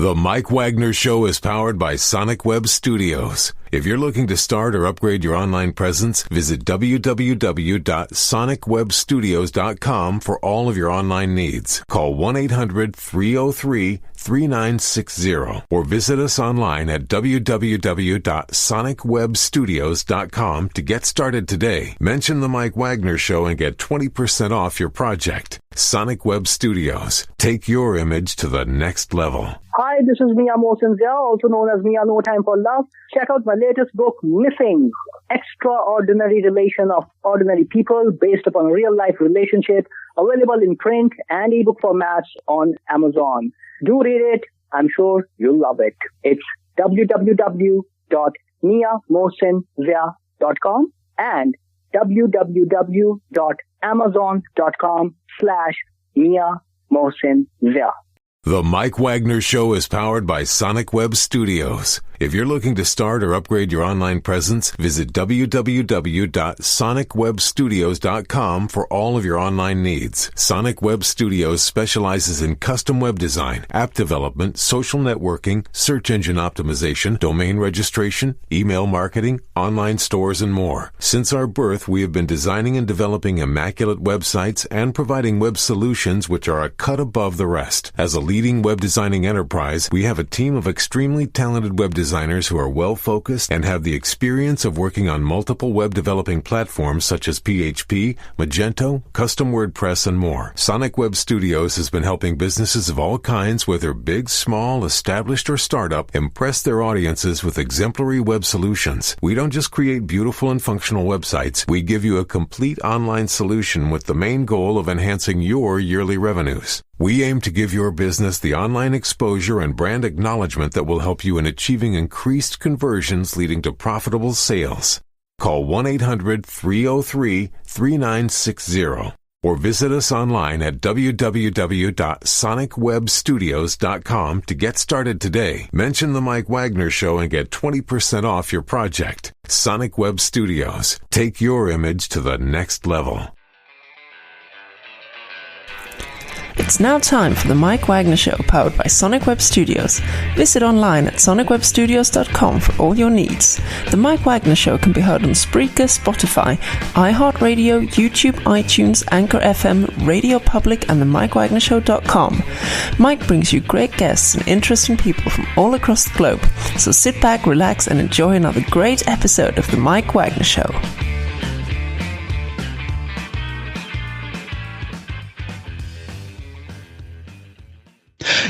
The Mike Wagner Show is powered by Sonic Web Studios. If you're looking to start or upgrade your online presence, visit www.sonicwebstudios.com for all of your online needs. Call 1-800-303-3960 or visit us online at www.sonicwebstudios.com to get started today. Mention the Mike Wagner Show and get 20% off your project. Sonic Web Studios. Take your image to the next level. Hi, this is Mia Mosinzia, also known as Mia No Time for Love. Check out my latest book, Missing, Extraordinary Relation of Ordinary People, based upon a real-life relationship, available in print and ebook formats on Amazon. Do read it. I'm sure you'll love it. It's www.miamosinzia.com and www.amazon.com/Mia Mosinzia. The Mike Wagner Show is powered by Sonic Web Studios. If you're looking to start or upgrade your online presence, visit www.sonicwebstudios.com for all of your online needs. Sonic Web Studios specializes in custom web design, app development, social networking, search engine optimization, domain registration, email marketing, online stores, and more. Since our birth, we have been designing and developing immaculate websites and providing web solutions which are a cut above the rest. As a leading web designing enterprise, we have a team of extremely talented web designers who are well-focused and have the experience of working on multiple web developing platforms such as PHP, Magento, Custom WordPress, and more. Sonic Web Studios has been helping businesses of all kinds, whether big, small, established, or startup, impress their audiences with exemplary web solutions. We don't just create beautiful and functional websites. We give you a complete online solution with the main goal of enhancing your yearly revenues. We aim to give your business the online exposure and brand acknowledgement that will help you in achieving increased conversions leading to profitable sales. Call 1-800-303-3960 or visit us online at www.sonicwebstudios.com to get started today. Mention the Mike Wagner Show and get 20% off your project. Sonic Web Studios. Take your image to the next level. It's now time for the Mike Wagner Show, powered by Sonic Web Studios. Visit online at sonicwebstudios.com for all your needs. The Mike Wagner Show can be heard on Spreaker, Spotify, iHeartRadio, YouTube, iTunes, Anchor FM, Radio Public, and the MikeWagnerShow.com. Mike brings you great guests and interesting people from all across the globe. So sit back, relax, and enjoy another great episode of the Mike Wagner Show.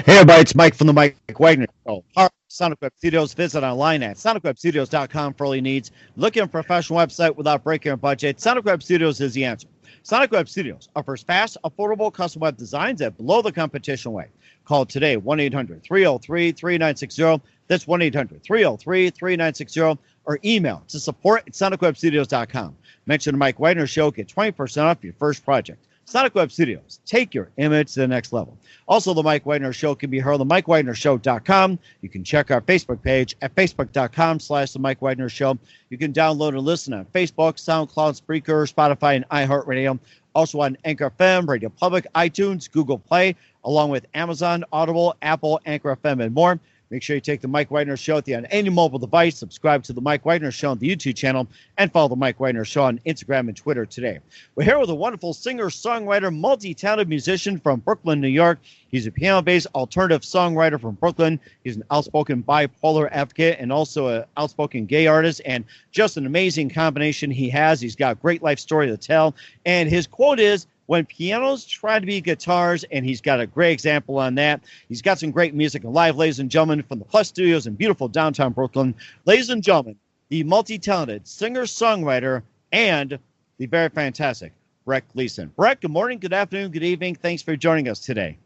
Hey everybody, it's Mike from the Mike Wagner Show. Sonic Web Studios. Visit online at sonicwebstudios.com for all your needs. Looking for a professional website without breaking your budget? Sonic Web Studios is the answer. Sonic Web Studios offers fast, affordable custom web designs at below the competition rate. Call today, 1-800-303-3960. That's 1-800-303-3960. Or email to support@sonicwebstudios.com. Mention the Mike Wagner Show. Get 20% off your first project. Sonic Web Studios. Take your image to the next level. Also, the Mike Wagner Show can be heard on themikewagnershow.com. You can check our Facebook page at facebook.com/The Mike Wagner Show. You can download and listen on Facebook, SoundCloud, Spreaker, Spotify, and iHeartRadio. Also on Anchor FM, Radio Public, iTunes, Google Play, along with Amazon, Audible, Apple, Anchor FM, and more. Make sure you take the Mike Wagner Show on any mobile device. Subscribe to the Mike Wagner Show on the YouTube channel, and follow the Mike Wagner Show on Instagram and Twitter today. We're here with a wonderful singer, songwriter, multi-talented musician from Brooklyn, New York. He's a piano-based alternative songwriter from Brooklyn. He's an outspoken bipolar advocate and also an outspoken gay artist, and just an amazing combination he has. He's got a great life story to tell, and his quote is, "When pianos try to be guitars," and he's got a great example on that. He's got some great music live, ladies and gentlemen, from the Plus Studios in beautiful downtown Brooklyn. Ladies and gentlemen, the multi-talented singer-songwriter and the very fantastic Brett Gleason. Brett, good morning, good afternoon, good evening. Thanks for joining us today.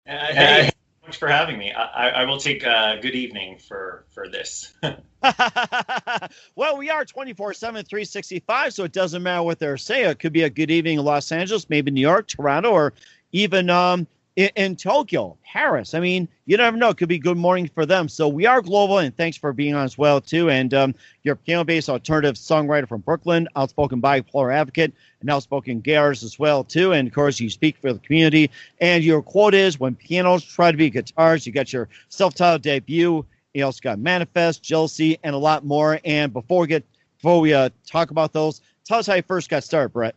Hey, thanks so much for having me. I will take good evening for this. Well, we are 24/7, 365, so it doesn't matter what they're saying. It could be a good evening in Los Angeles, maybe New York, Toronto, or even in Tokyo, Paris. I mean, you never know. It could be good morning for them. So we are global, and thanks for being on as well, too. And you're a piano-based alternative songwriter from Brooklyn, outspoken bipolar advocate, and outspoken gay artist as well, too. And, of course, you speak for the community. And your quote is, when pianos try to be guitars. You got your self-titled debut. You also got Manifest, Jealousy, and a lot more. And before we talk about those, tell us how you first got started, Brett.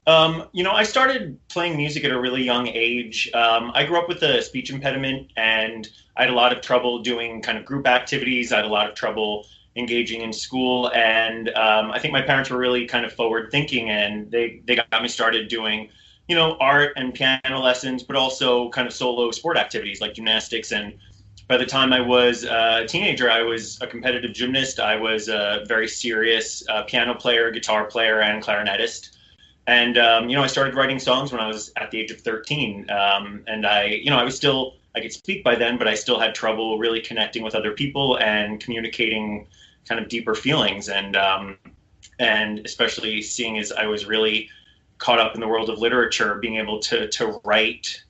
I started playing music at a really young age. I grew up with a speech impediment, and I had a lot of trouble doing kind of group activities. I had a lot of trouble engaging in school, and I think my parents were really kind of forward thinking, and they got me started doing, art and piano lessons, but also kind of solo sport activities like gymnastics. And by the time I was a teenager, I was a competitive gymnast. I was a very serious piano player, guitar player, and clarinetist. And, I started writing songs when I was at the age of 13. And I could speak by then, but I still had trouble really connecting with other people and communicating kind of deeper feelings. And especially seeing as I was really caught up in the world of literature, being able to write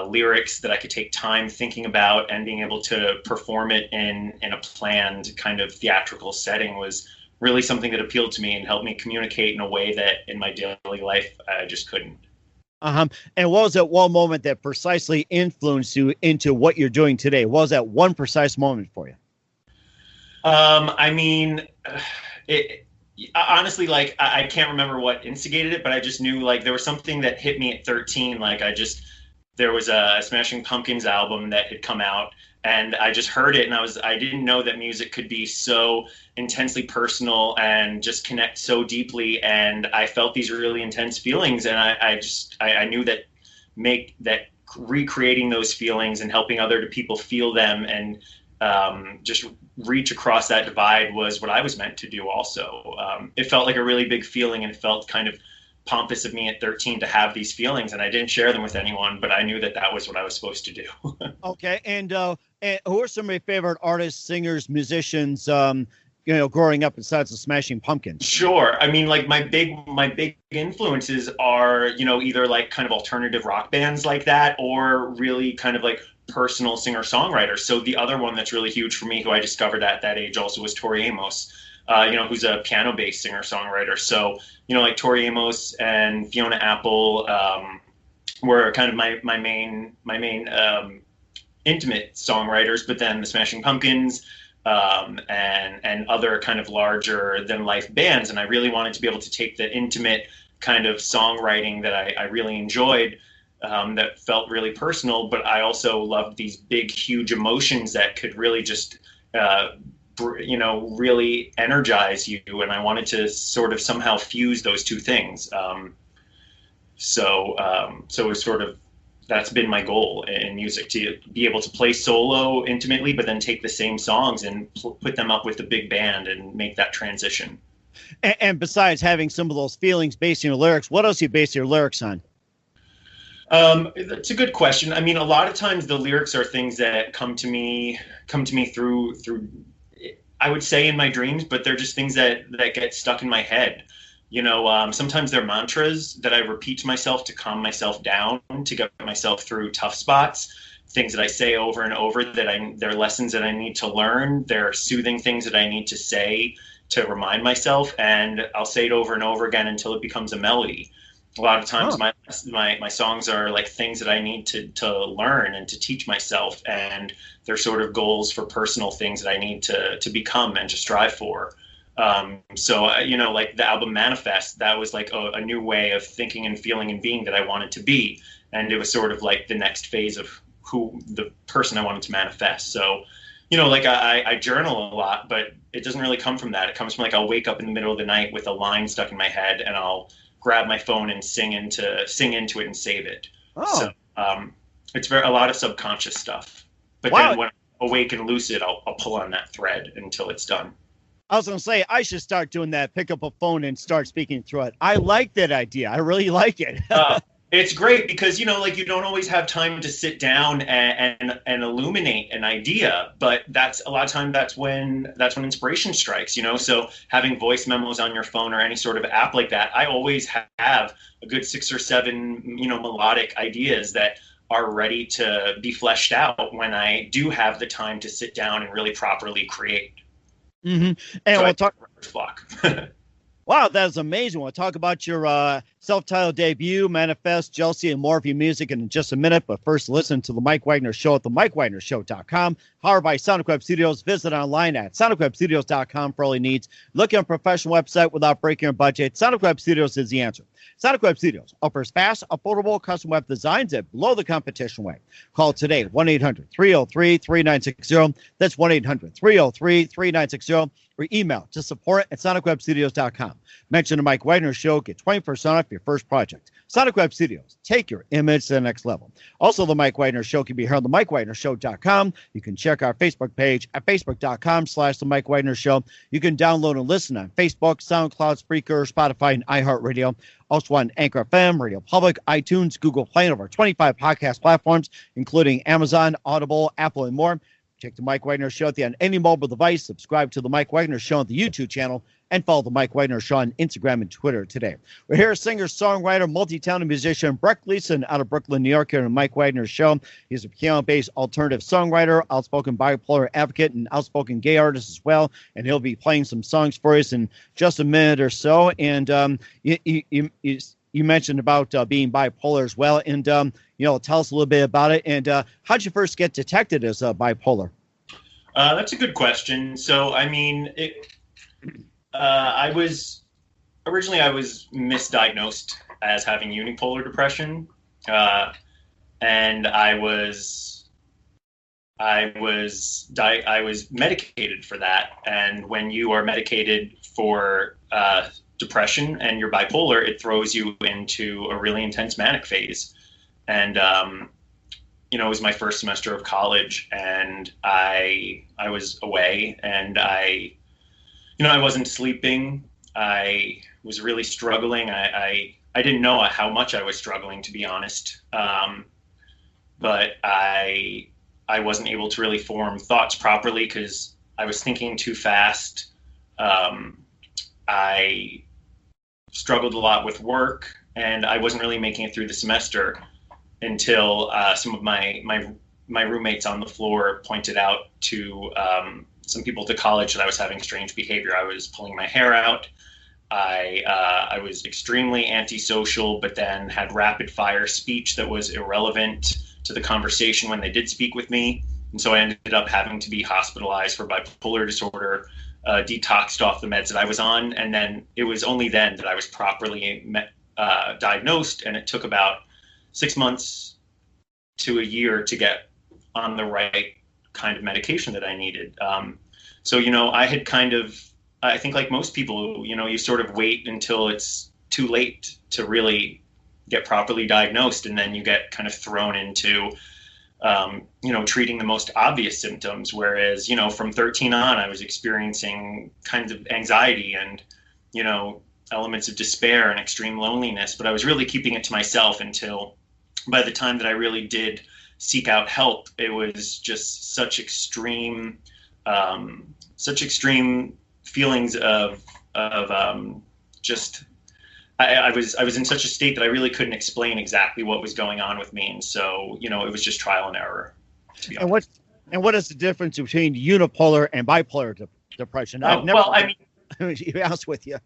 lyrics that I could take time thinking about and being able to perform it in a planned kind of theatrical setting was really something that appealed to me and helped me communicate in a way that in my daily life I just couldn't. And what was that one moment that precisely influenced you into what you're doing today? What was that one precise moment for you? Honestly, like I can't remember what instigated it, but I just knew like there was something that hit me at 13. There was a Smashing Pumpkins album that had come out, and I just heard it, and I didn't know that music could be so intensely personal and just connect so deeply. And I felt these really intense feelings, and I knew that recreating those feelings and helping other people feel them and just reach across that divide was what I was meant to do also. It felt like a really big feeling, and it felt kind of pompous of me at 13 to have these feelings, and I didn't share them with anyone, but I knew that was what I was supposed to do. Okay. And who are some of your favorite artists, singers, musicians, growing up besides the Smashing Pumpkins? Sure. I mean, like my big influences are, either like kind of alternative rock bands like that, or really kind of like personal singer-songwriters. So the other one that's really huge for me, who I discovered at that age also, was Tori Amos. Who's a piano-based singer-songwriter. So, like Tori Amos and Fiona Apple were kind of my main intimate songwriters. But then the Smashing Pumpkins and other kind of larger than life bands. And I really wanted to be able to take the intimate kind of songwriting that I really enjoyed, that felt really personal. But I also loved these big, huge emotions that could really just really energize you, and I wanted to sort of somehow fuse those two things. So it's sort of, that's been my goal in music, to be able to play solo intimately, but then take the same songs and put them up with the big band and make that transition. And besides having some of those feelings based on your lyrics, what else do you base your lyrics on? It's a good question. I mean, a lot of times the lyrics are things that come to me through I would say in my dreams, but they're just things that get stuck in my head. Sometimes they're mantras that I repeat to myself to calm myself down, to get myself through tough spots, things that I say over and over they're lessons that I need to learn. They're soothing things that I need to say to remind myself, and I'll say it over and over again until it becomes a melody. A lot of times my songs are like things that I need to learn and to teach myself, and they're sort of goals for personal things that I need to become and to strive for. So like the album Manifest, that was like a new way of thinking and feeling and being that I wanted to be. And it was sort of like the next phase of who the person I wanted to manifest. So, like I journal a lot, but it doesn't really come from that. It comes from like, I'll wake up in the middle of the night with a line stuck in my head, and I'll grab my phone and sing into it and save it. Oh. So it's a lot of subconscious stuff. But Wow. Then when I'm awake and lucid, I'll pull on that thread until it's done. I was going to say, I should start doing that. Pick up a phone and start speaking through it. I like that idea. I really like it. It's great because, like you don't always have time to sit down and illuminate an idea, but that's a lot of time that's when inspiration strikes, so having voice memos on your phone or any sort of app like that, I always have a good 6 or 7, melodic ideas that are ready to be fleshed out when I do have the time to sit down and really properly create. And so we'll talk. Block. Wow, that is amazing. We'll talk about your self-titled debut, Manifest, Jealousy, and more of your music in just a minute. But first, listen to The Mike Wagner Show at themikewagnershow.com. Powered by Sonic Web Studios. Visit online at sonicwebstudios.com for all your needs. Look at a professional website without breaking your budget. Sonic Web Studios is the answer. Sonic Web Studios offers fast, affordable custom web designs at below the competition rate. Call today, 1-800-303-3960. That's 1-800-303-3960. Or email to support@sonicwebstudios.com. Mention the Mike Wagner Show. Get 20% off your first project. Sonic Web Studios. Take your image to the next level. Also, the Mike Wagner Show can be heard on themikewagnershow.com. You can check our Facebook page at facebook.com/the Mike Wagner Show. You can download and listen on Facebook, SoundCloud, Spreaker, Spotify, and iHeartRadio. Also on Anchor FM, Radio Public, iTunes, Google Play, and over 25 podcast platforms, including Amazon, Audible, Apple, and more. Check the Mike Wagner Show on any mobile device. Subscribe to the Mike Wagner Show on the YouTube channel, and follow the Mike Wagner Show on Instagram and Twitter today. We're here, singer, songwriter, multi-talented musician Brett Gleason out of Brooklyn, New York, here on the Mike Wagner Show. He's a piano-based alternative songwriter, outspoken bipolar advocate, and outspoken gay artist as well. And he'll be playing some songs for us in just a minute or so. And you mentioned about being bipolar as well. And, tell us a little bit about it. And how'd you first get detected as bipolar? That's a good question. So, I mean, I was misdiagnosed as having unipolar depression. And I was medicated for that. And when you are medicated for depression and you're bipolar, it throws you into a really intense manic phase. And it was my first semester of college, and I was away, and I wasn't sleeping. I was really struggling. I didn't know how much I was struggling, to be honest. But I wasn't able to really form thoughts properly because I was thinking too fast. I struggled a lot with work, and I wasn't really making it through the semester until some of my roommates on the floor pointed out to some people at the college that I was having strange behavior. I was pulling my hair out. I was extremely antisocial, but then had rapid fire speech that was irrelevant to the conversation when they did speak with me. And so I ended up having to be hospitalized for bipolar disorder, detoxed off the meds that I was on. And then it was only then that I was properly diagnosed. And it took about 6 months to a year to get on the right kind of medication that I needed. So, I had I think like most people, you sort of wait until it's too late to really get properly diagnosed. And then you get kind of thrown into, treating the most obvious symptoms. Whereas, from 13 on, I was experiencing kinds of anxiety and, elements of despair and extreme loneliness. But I was really keeping it to myself until by the time that I really did seek out help, it was just such extreme feelings of just I was in such a state that I really couldn't explain exactly what was going on with me, and so it was just trial and error. And what is the difference between unipolar and bipolar depression? I've never be honest with you.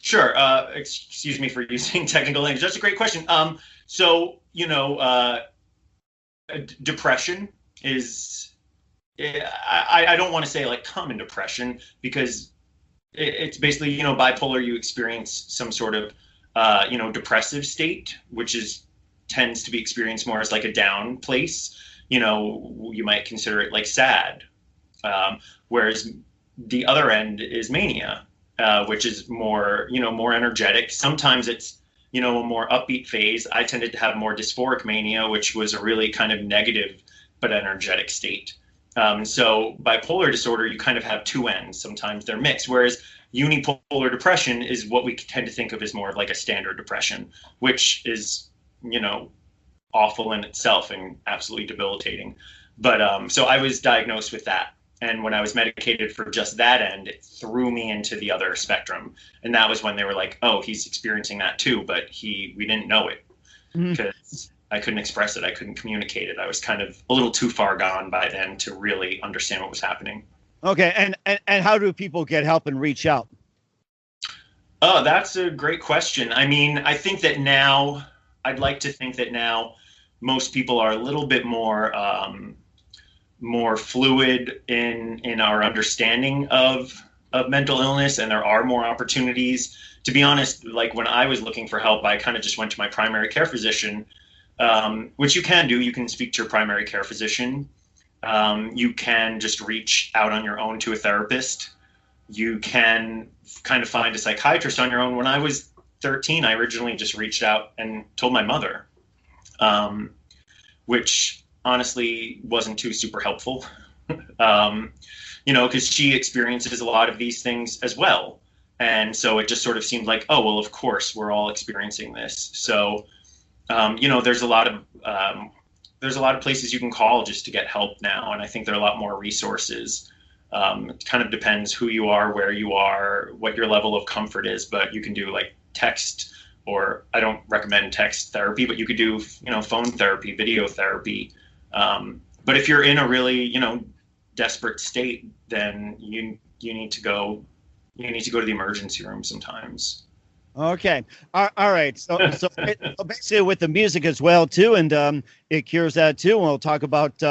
Sure. Excuse me for using technical language. That's a great question. Depression is, I don't want to say like common depression, because it's basically, bipolar, you experience some sort of, depressive state, which tends to be experienced more as like a down place. You might consider it like sad. Whereas the other end is mania, which is more, more energetic. Sometimes it's, a more upbeat phase. I tended to have more dysphoric mania, which was a really kind of negative but energetic state. So bipolar disorder, you kind of have two ends. Sometimes they're mixed, whereas unipolar depression is what we tend to think of as more of like a standard depression, which is, awful in itself and absolutely debilitating. But so I was diagnosed with that. And when I was medicated for just that end, it threw me into the other spectrum. And that was when they were like, oh, he's experiencing that too, but we didn't know it. Because express it. I couldn't communicate it. I was kind of a little too far gone by then to really understand what was happening. Okay. And how do people get help and reach out? Oh, that's a great question. I mean, I think that now, I'd like to think that now most people are a little bit more fluid in our understanding of mental illness, and there are more opportunities. To be honest, like when I was looking for help, I kind of just went to my primary care physician, which you can do. You can speak to your primary care physician. You can just reach out on your own to a therapist. You can kind of find a psychiatrist on your own. When I was 13, I originally just reached out and told my mother, which honestly wasn't too super helpful, because she experiences a lot of these things as well. And so it just sort of seemed like, oh, well, of course, we're all experiencing this. So, there's a lot of places you can call just to get help now. And I think there are a lot more resources. It kind of depends who you are, where you are, what your level of comfort is, but you can do like text, or I don't recommend text therapy, but you could do, phone therapy, video therapy. But if you're in a really, desperate state, then you need to go to the emergency room sometimes. Okay. All right. So basically with the music as well, too, and it cures that, too. And we'll talk about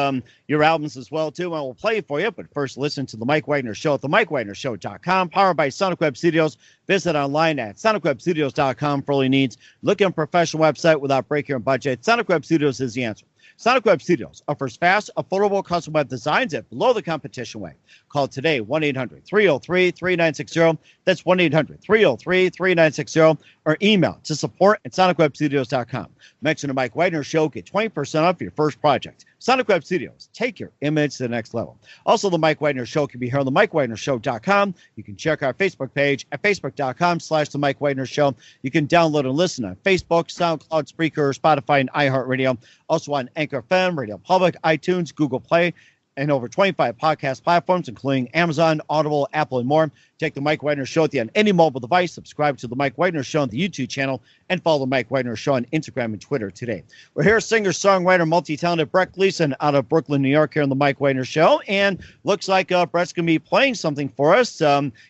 your albums as well, too, and we'll play it for you. But first, listen to The Mike Wagner Show at themikewagnershow.com, powered by Sonic Web Studios. Visit online at sonicwebstudios.com for all your needs. Look at a professional website without breaking your budget. Sonic Web Studios is the answer. Sonic Web Studios offers fast, affordable custom web designs at below the competition rate. Call today, 1-800-303-3960. That's 1-800-303-3960. Or email to support@sonicwebstudios.com. Mention the Mike Wagner Show. Get 20% off your first project. Sonic Web Studios. Take your image to the next level. Also, the Mike Wagner Show can be heard on themikewagnershow.com. You can check our Facebook page at facebook.com/the Mike Wagner Show. You can download and listen on Facebook, SoundCloud, Spreaker, Spotify, and iHeartRadio. Also on Anchor FM, Radio Public, iTunes, Google Play, and over 25 podcast platforms, including Amazon, Audible, Apple, and more. Take the Mike Wagner Show on any mobile device. Subscribe to the Mike Wagner Show on the YouTube channel, and follow the Mike Wagner Show on Instagram and Twitter today. We're here, singer, songwriter, multi-talented Brett Gleason out of Brooklyn, New York, here on the Mike Wagner Show. And looks like Brett's going to be playing something for us,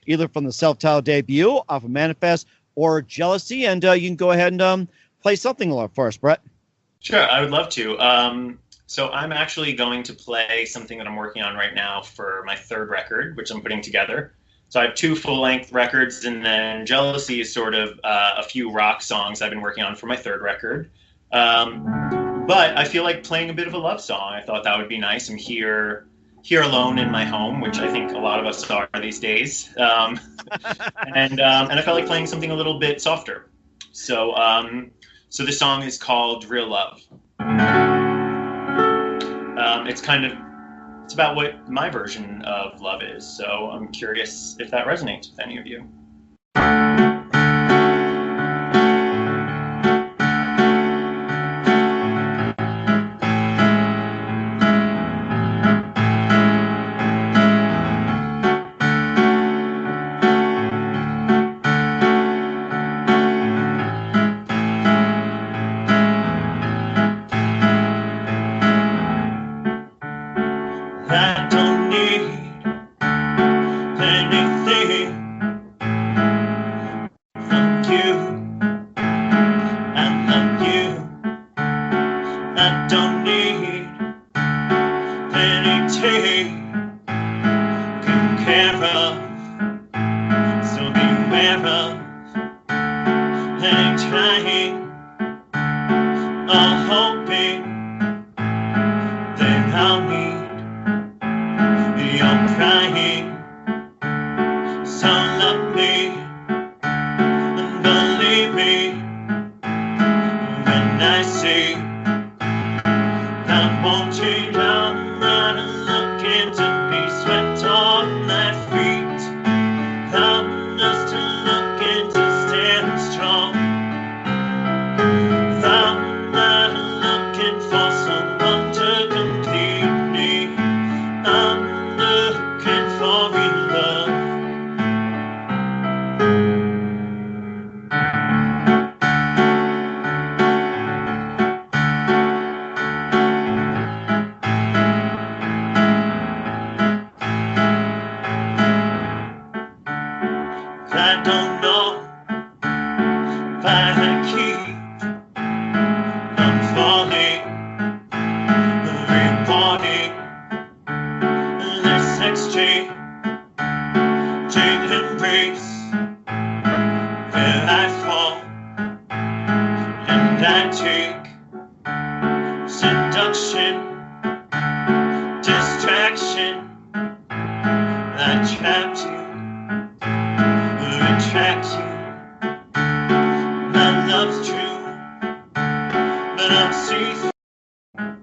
either from the self-titled debut, off of Manifest, or Jealousy. And you can go ahead and play something for us, Brett. Sure, I would love to. So I'm actually going to play something that I'm working on right now for my third record, which I'm putting together. So I have 2 full-length records, and then Jealousy is sort of a few rock songs I've been working on for my third record. But I feel like playing a bit of a love song. I thought that would be nice. I'm here alone in my home, which I think a lot of us are these days. And I felt like playing something a little bit softer. So this song is called Real Love. It's about what my version of love is. So I'm curious if that resonates with any of you. exchange embrace where I fall and I take seduction, distraction that traps you, attracts you. My love's true, but I'm see-through.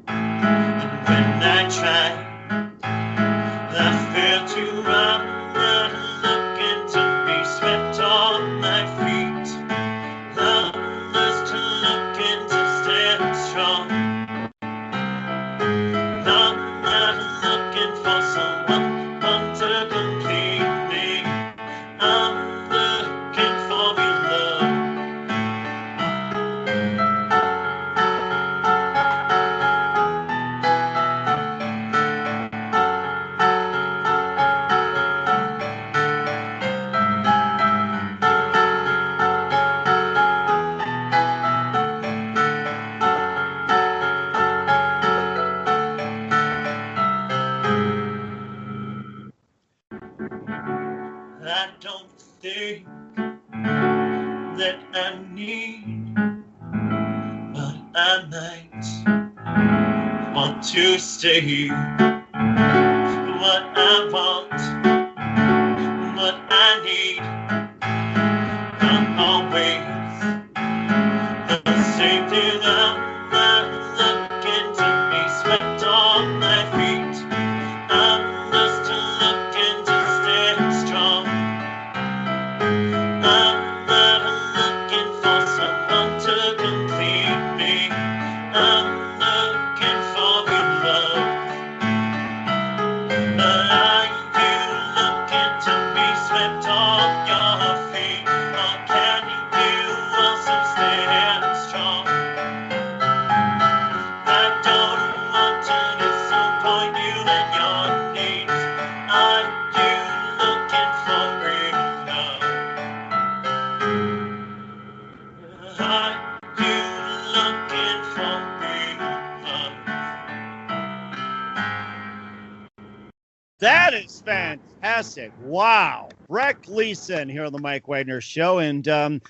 And when I try, I fail to run, not looking to be swept on my feet. I'm just looking to stand strong. I'm not looking for someone to complete me. I'm looking for your love. I don't think that I need, but I might want to stay. What I want, what I need, not always the same thing. I'm not looking to be swept on my feet. I'm just looking to stand strong. I'm not looking for someone to complete me. I'm looking for your love. But are you looking to be swept on your feet? Or can you also stand strong? I don't want to disappoint you and your needs. Are you looking for real love? Are you looking for real love? That is fantastic. Wow. Brett Gleason here on the Mike Wagner Show. And,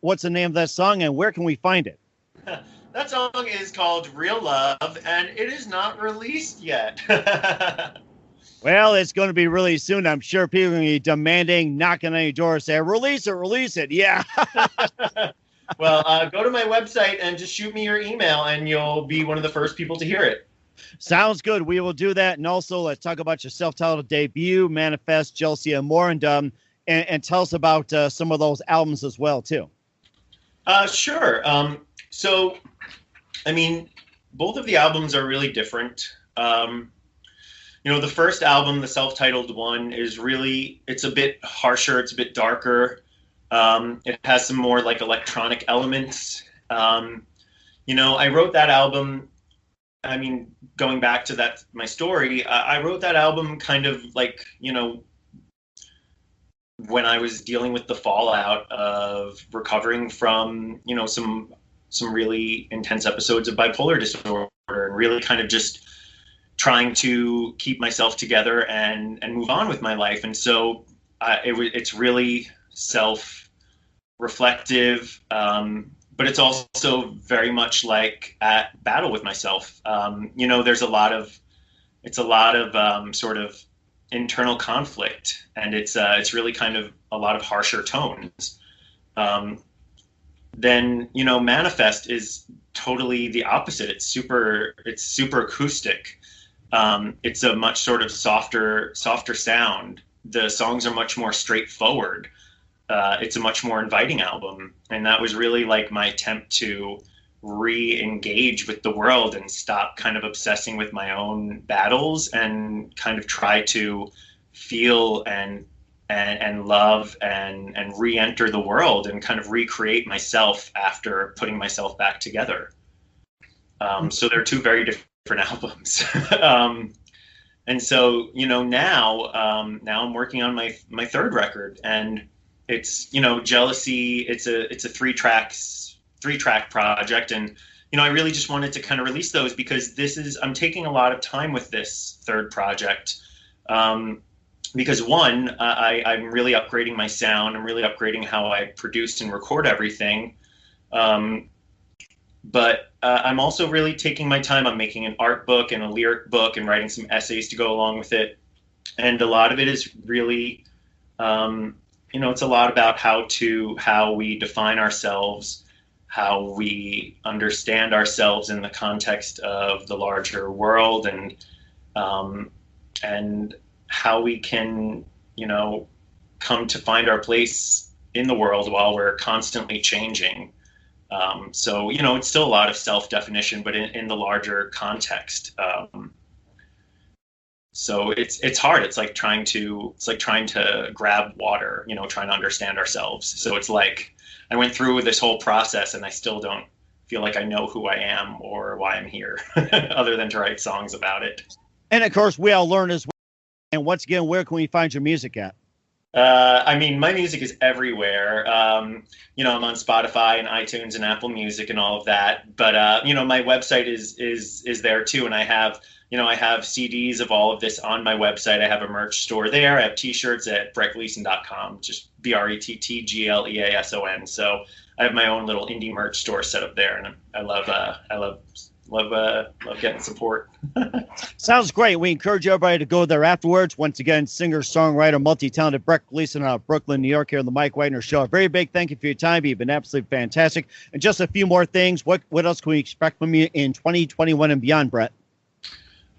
what's the name of that song and where can we find it? That song is called Real Love, and it is not released yet. Well, it's going to be really soon. I'm sure people are going to be demanding, knocking on your door, saying, release it. Yeah. Well, go to my website and just shoot me your email, and you'll be one of the first people to hear it. Sounds good. We will do that. And also, let's talk about your self-titled debut, Manifest, Jealousy, and More. And tell us about some of those albums as well, too. Sure. So, I mean, both of the albums are really different. The first album, the self-titled one, is really, it's a bit harsher, it's a bit darker. It has some more like electronic elements. I wrote that album, I mean, going back to my story, I wrote that album kind of like, when I was dealing with the fallout of recovering from, some really intense episodes of bipolar disorder, and really kind of just trying to keep myself together and move on with my life. And so it's really self-reflective, but it's also very much like at battle with myself. There's a lot of sort of internal conflict, and it's really kind of a lot of harsher tones. Then Manifest is totally the opposite. It's super acoustic. It's a much sort of softer sound. The songs are much more straightforward. It's a much more inviting album, and that was really like my attempt to re-engage with the world and stop kind of obsessing with my own battles and kind of try to feel and love and re-enter the world and kind of recreate myself after putting myself back together. So they're two very different albums. And so, now I'm working on my third record, and it's, Jealousy. It's a three track project. And, I really just wanted to kind of release those because I'm taking a lot of time with this third project. Because one, I'm really upgrading my sound. I'm really upgrading how I produce and record everything. But I'm also really taking my time. I'm making an art book and a lyric book and writing some essays to go along with it. And a lot of it is really, it's a lot about how we define ourselves, how we understand ourselves in the context of the larger world, and how we can, come to find our place in the world while we're constantly changing. So, it's still a lot of self-definition, but in the larger context. So it's hard. It's like trying to grab water, trying to understand ourselves. So it's like I went through this whole process and I still don't feel like I know who I am or why I'm here other than to write songs about it. And of course, we all learn as well. And once again, where can we find your music at? My music is everywhere. I'm on Spotify and iTunes and Apple Music and all of that. But, my website is there too. And I have CDs of all of this on my website. I have a merch store there. I have t-shirts at brettgleason.com, just BRETTGLEASON. So I have my own little indie merch store set up there. And I love getting support. Sounds great. We encourage everybody to go there afterwards. Once again, singer, songwriter, multi-talented Brett Gleason out of Brooklyn, New York, here on the Mike Wagner Show. A very big thank you for your time. You've been absolutely fantastic. And just a few more things. What else can we expect from you in 2021 and beyond, Brett?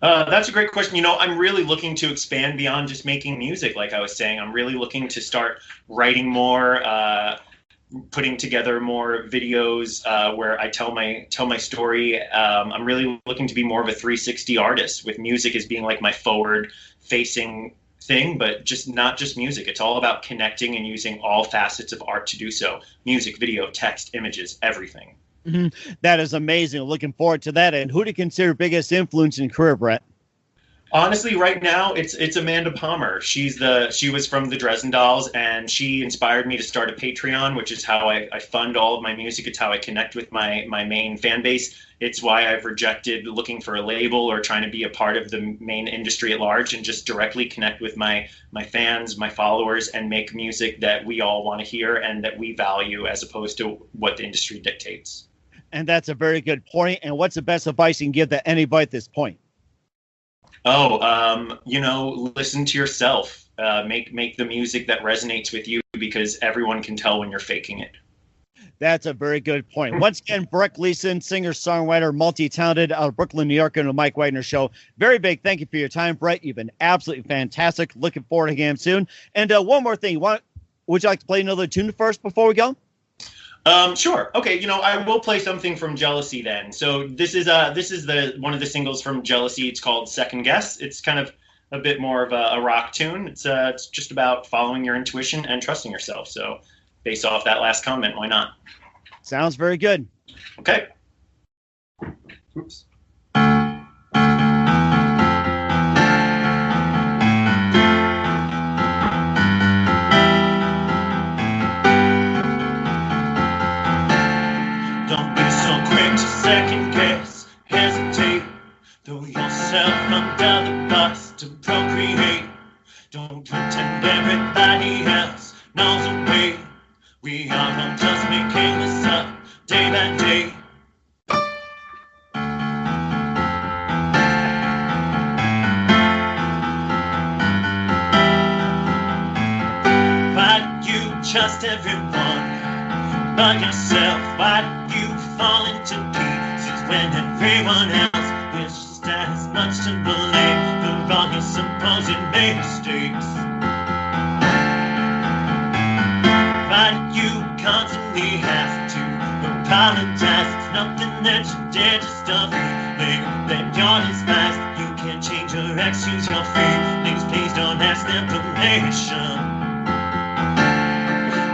That's a great question. I'm really looking to expand beyond just making music. Like I was saying, I'm really looking to start writing more, putting together more videos where I tell my story. I'm really looking to be more of a 360 artist, with music as being like my forward facing thing, but not just music. It's all about connecting and using all facets of art to do so. Music, video, text, images, everything. Mm-hmm. That is amazing. Looking forward to that. And who do you consider biggest influence in your career, Brett? Honestly, right now, it's Amanda Palmer. She was from the Dresden Dolls, and she inspired me to start a Patreon, which is how I fund all of my music. It's how I connect with my main fan base. It's why I've rejected looking for a label or trying to be a part of the main industry at large, and just directly connect with my fans, my followers, and make music that we all want to hear and that we value, as opposed to what the industry dictates. And that's a very good point. And what's the best advice you can give to anybody at this point? Listen to yourself. Make the music that resonates with you, because everyone can tell when you're faking it. That's a very good point. Once again, Brett Gleason, singer, songwriter, multi-talented out of Brooklyn, New York, and the Mike Wagner Show. Very big thank you for your time, Brett. You've been absolutely fantastic. Looking forward to him soon. And one more thing. Would you like to play another tune first before we go? Sure. Okay. I will play something from Jealousy then. So this is one of the singles from Jealousy. It's called Second Guess. It's kind of a bit more of a rock tune. It's just about following your intuition and trusting yourself. So based off that last comment, why not? Sounds very good. Okay. Oops. Second guess, hesitate, throw yourself under the bus to procreate. Don't pretend everybody else knows the way. We are all just making this up day by day. Why do you trust everyone but yourself? Why do you fall into pieces when everyone else is just as much to blame for all your supposed mistakes? Why do you constantly have to apologize? It's nothing that you did, just a feeling that you're despised. You can't change your ex, choose your feelings. Please don't ask them permission.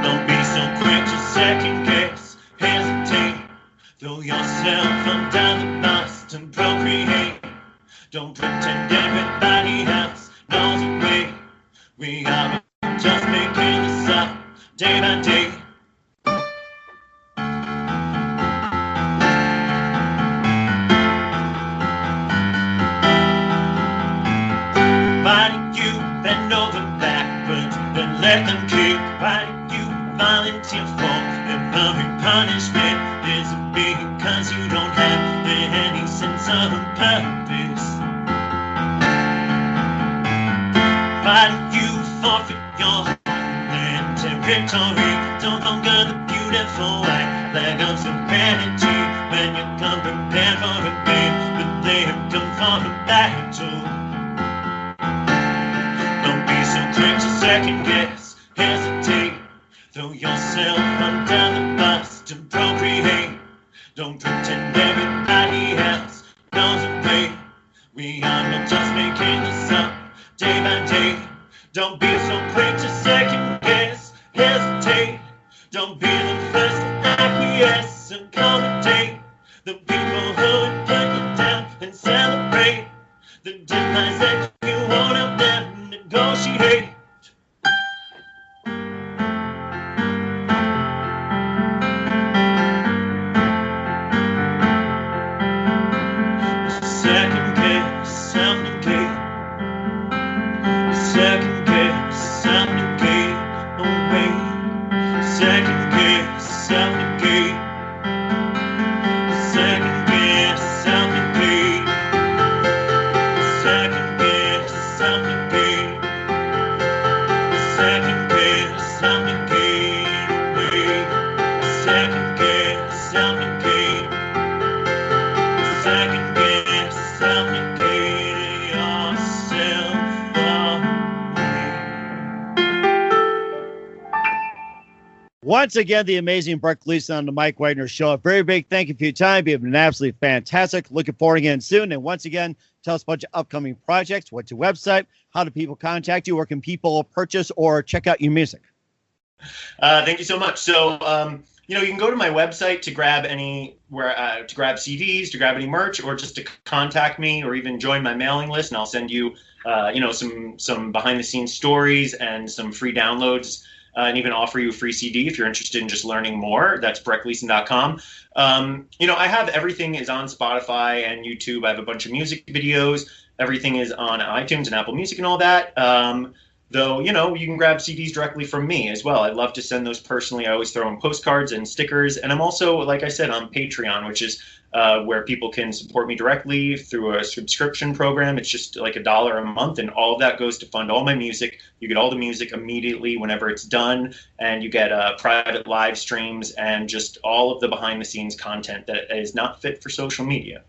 Don't be so quick to second guess, hesitate. Throw yourself under the bus to procreate. Don't pretend everybody else knows the way. We are just making this up day by day. Why Why do you bend over backwards and let them kick? Why do you volunteer for every punishment? Is it because you don't have any sense of purpose? Why do you forfeit your land territory? No longer the beautiful white flag of serenity when you come prepared for a game, but they have come for a battle. Don't be so quick to second guess, hesitate, throw yourself under the bus to procreate. Don't pretend everybody else knows the way. We are not just making this up day by day. Don't be so quick to second guess, hesitate. Don't be the first to acquiesce and commentate. The people who would put you down and celebrate the deadlines that you won't help them negotiate. Second guess, self-negate. Second guess, self-negate. Oh wait. Second guess, self-negate. Second guess, self-negate. Second guess, self-negate. Second guess, self-negate. Wait. Second guess, self-negate. Second guess, self-negate yourself Once again, the amazing Brett Gleason on the Mike Wagner Show. A very big thank you for your time. You've been absolutely fantastic. Looking forward again soon. And once again, tell us about your upcoming projects. What's your website? How do people contact you? Where can people purchase or check out your music? Thank you so much. So, you can go to my website to grab to grab CDs, to grab any merch, or just to contact me, or even join my mailing list, and I'll send you, some behind the scenes stories and some free downloads, and even offer you a free CD if you're interested in just learning more. That's brettgleason.com. I have everything is on Spotify and YouTube. I have a bunch of music videos. Everything is on iTunes and Apple Music and all that. Though, you can grab CDs directly from me as well. I'd love to send those personally. I always throw in postcards and stickers. And I'm also, like I said, on Patreon, which is where people can support me directly through a subscription program. It's just like $1 a month, and all of that goes to fund all my music. You get all the music immediately whenever it's done, and you get private live streams and just all of the behind-the-scenes content that is not fit for social media.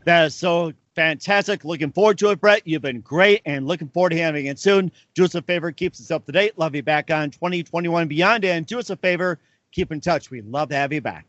That is so fantastic. Looking forward to it, Brett. You've been great, and looking forward to having it soon. Do us a favor, keep us up to date. Love you back on 2021 and beyond. And do us a favor, keep in touch. We'd love to have you back.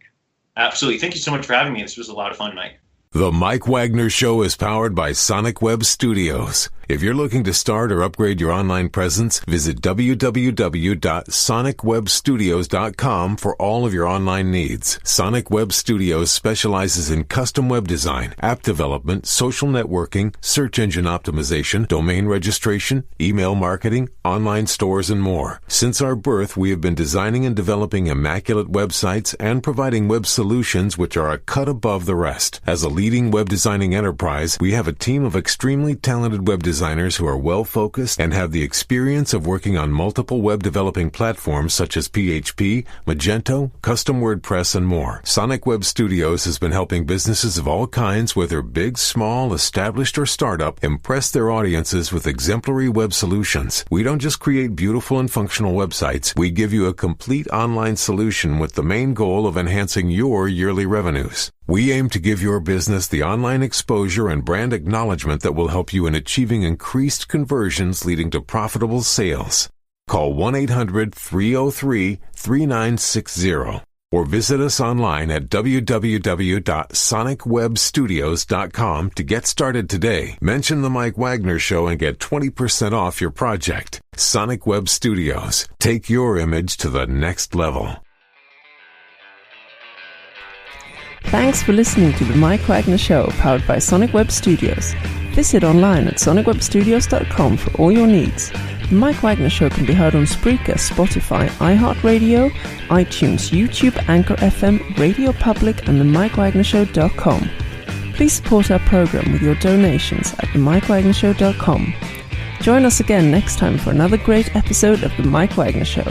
Absolutely. Thank you so much for having me. This was a lot of fun, Mike. The Mike Wagner Show is powered by Sonic Web Studios. If you're looking to start or upgrade your online presence, visit www.sonicwebstudios.com for all of your online needs. Sonic Web Studios specializes in custom web design, app development, social networking, search engine optimization, domain registration, email marketing, online stores, and more. Since our birth, we have been designing and developing immaculate websites and providing web solutions which are a cut above the rest. As a leading web designing enterprise, we have a team of extremely talented web designers who are well-focused and have the experience of working on multiple web developing platforms such as PHP, Magento, custom WordPress, and more. Sonic Web Studios has been helping businesses of all kinds, whether big, small, established, or startup, impress their audiences with exemplary web solutions. We don't just create beautiful and functional websites. We give you a complete online solution with the main goal of enhancing your yearly revenues. We aim to give your business the online exposure and brand acknowledgement that will help you in achieving increased conversions leading to profitable sales. Call 1-800-303-3960 or visit us online at www.sonicwebstudios.com to get started today. Mention the Mike Wagner Show and get 20% off your project. Sonic Web Studios. Take your image to the next level. Thanks for listening to the Mike Wagner Show, powered by Sonic Web Studios. Visit online at sonicwebstudios.com for all your needs. The Mike Wagner Show can be heard on Spreaker, Spotify, iHeartRadio, iTunes, YouTube, Anchor FM, Radio Public, and themikewagnershow.com. Please support our program with your donations at themikewagnershow.com. Join us again next time for another great episode of The Mike Wagner Show.